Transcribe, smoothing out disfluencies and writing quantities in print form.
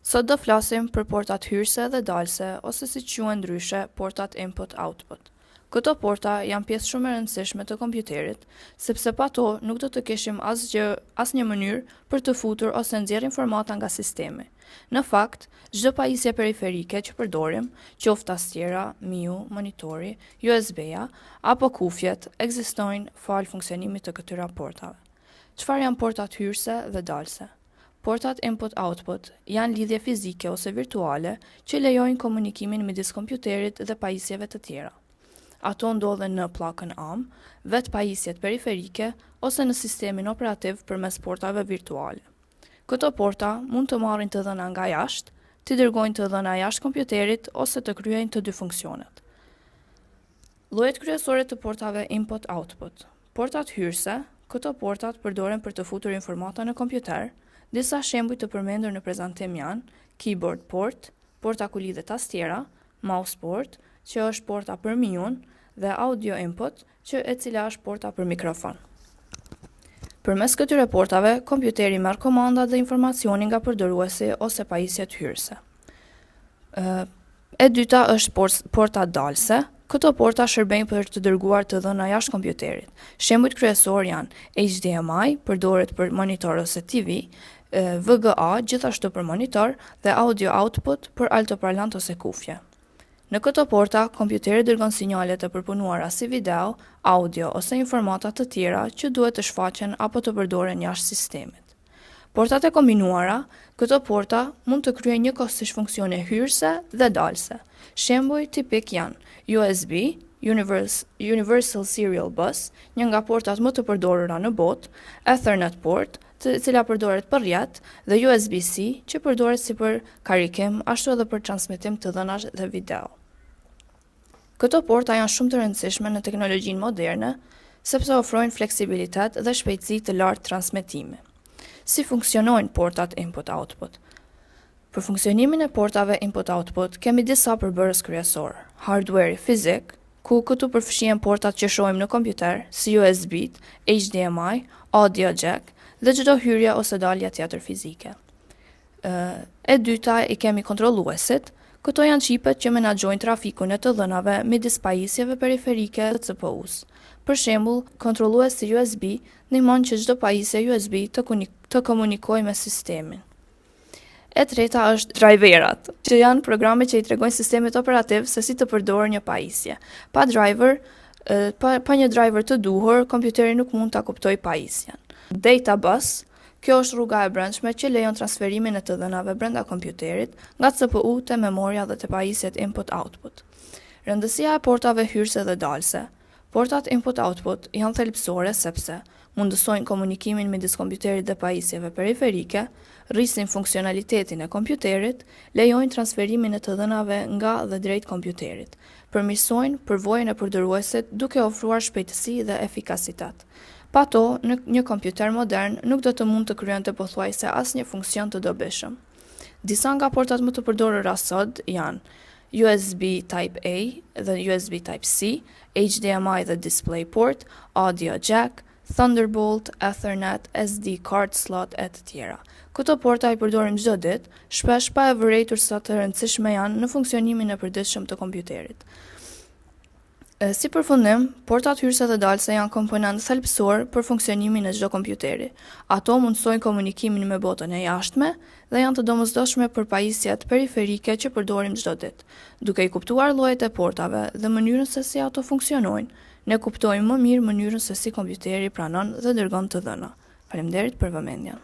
Sot do flasim për portat hyrëse dhe dalëse, ose si quhen ndryshe, portat input-output. Këto porta janë pjesë shumë e rëndësishme të kompjuterit, sepse pa to nuk do të kishim asnjë mënyrë për të futur ose nxjerrë informata nga sistemi. Në fakt, çdo pajisje periferike që përdorim, qoftë tastiera, miu, monitori, USB-ja apo kufjet, ekzistojnë falë funksionimit të këtyra portave. Çfarë janë portat hyrëse dhe dalëse? Portat input-output janë lidhje fizike ose virtuale që lejojnë komunikimin midis kompjuterit dhe pajisjeve të tjera. Ato ndodhen në pllakën AM, vetë pajisjet periferike ose në sistemin operativ përmes portave virtuale. Këto porta mund të marrin të dhëna nga jashtë, të dërgojnë të dhëna jashtë kompjuterit ose të kryejnë të dy funksionet. Llojet kryesore të portave input-output. Portat hyrëse, këto portat përdoren për të futur informata në kompjuter. Disa shembuj të përmendur në prezantim janë keyboard port, porta ku lidhet tastiera, mouse port, që është porta për miun, dhe audio input, e cila është porta për mikrofon. Përmes këtyre portave, kompjuteri merr komanda dhe informacionin nga përdoruesi ose pajisjet hyrëse. E dyta është porta dalëse. Këto porta shërbejnë për të dërguar të dhëna jashtë kompjuterit. Shembujt kryesor janë HDMI, përdoret për monitor ose TV, VGA, gjithashtu për monitor, dhe audio output për altoparlant ose kufje. Në këto porta, kompjuteri dërgon sinjale të përpunuara si video, audio ose informata të tjera që duhet të shfaqen apo të përdoren jashtë sistemit. Portat e kombinuara, këto porta mund të kryejnë njëkohësisht funksione hyrëse dhe dalëse. Shembuj tipik janë USB, Universal Serial Bus, një nga portat më të përdorura në botë, Ethernet port, e cila përdoret për rrjet, dhe USB-C, që përdoret si për karikim, ashtu edhe për transmetim të dhënash dhe video. Këto porta janë shumë të rëndësishme në teknologjinë moderne, sepse ofrojnë fleksibilitet dhe shpejtësi të lartë transmetimi. Si funksionojnë portat input-output? Për funksionimin e portave input-output, kemi disa përbërës kryesor. Hardware fizik, ku këtu përfshihen portat që shohim në kompjuter, si USB, HDMI, audio jack, dhe çdo hyrje ose dalje tjetër fizike. E dyta i kemi kontrolluesit. Këto janë çipet që menaxhojnë trafikun e të dhënave midis pajisjeve periferike të CPU-s. Për shembull, kontrolluesi USB ndihmon që çdo pajisje USB të komunikojë me sistemin. E treta është driverat, që janë programe që i tregojnë sistemit operativ se si të përdorë një pajisje. Pa një driver të duhur, kompjuteri nuk mund ta kuptojë pajisjen. Data bus, kjo është rruga e brendshme që lejon transferimin e të dhënave brenda kompjuterit nga CPU te memoria dhe te pajisjet input-output. Rëndësia e portave hyrëse dhe dalëse. Portat input-output janë thelbësore sepse mundësojnë komunikimin midis kompjuterit dhe pajisjeve periferike, rrisin funksionalitetin e kompjuterit, lejojnë transferimin e të dhënave nga dhe drejt kompjuterit, përmirësojnë përvojën e përdoruesit duke ofruar shpejtësi dhe efikasitet. Pa to, një kompjuter modern nuk do të mund të kryente pothuajse asnjë funksion të dobishëm. Disa nga portat më të përdorura sot janë USB Type-A dhe USB Type-C, HDMI dhe DisplayPort, audio jack, Thunderbolt, Ethernet, SD card slot e të tjera. Këto porta i përdorim çdo ditë, shpesh pa e vërejtur sa të rëndësishme janë në funksionimin e përditshëm të kompjuterit. Si përfundim, portat hyrëse dhe dalëse janë komponentë thelbësor për funksionimin e çdo kompjuteri. Ato mundsojnë komunikimin me botën e jashtme dhe janë të domosdoshme për pajisjet periferike që përdorim çdo ditë. Duke i kuptuar llojet e portave dhe mënyrën se si ato funksionojnë, ne kuptojmë më mirë mënyrën se si kompjuteri pranon dhe dërgon të dhëna. Faleminderit për vëmendjen.